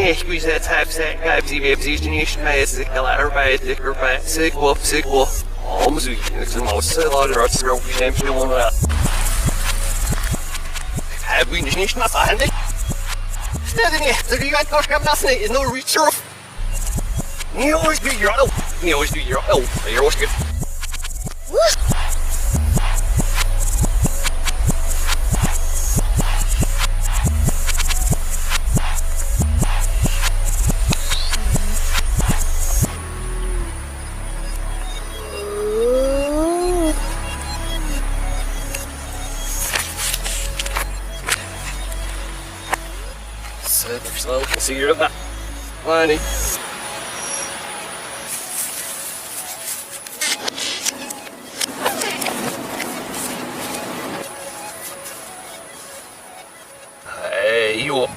ich wie ze tap se gab sie wir sie nicht mehr ist dicker bei sick wolf Musik ist ein Maus oder was drauf ich nehme schon have we nicht nach verhandelt steht nicht der geht noch kam das nicht no reach off you always do your you're always good slow, see you're about funny. Hey, you.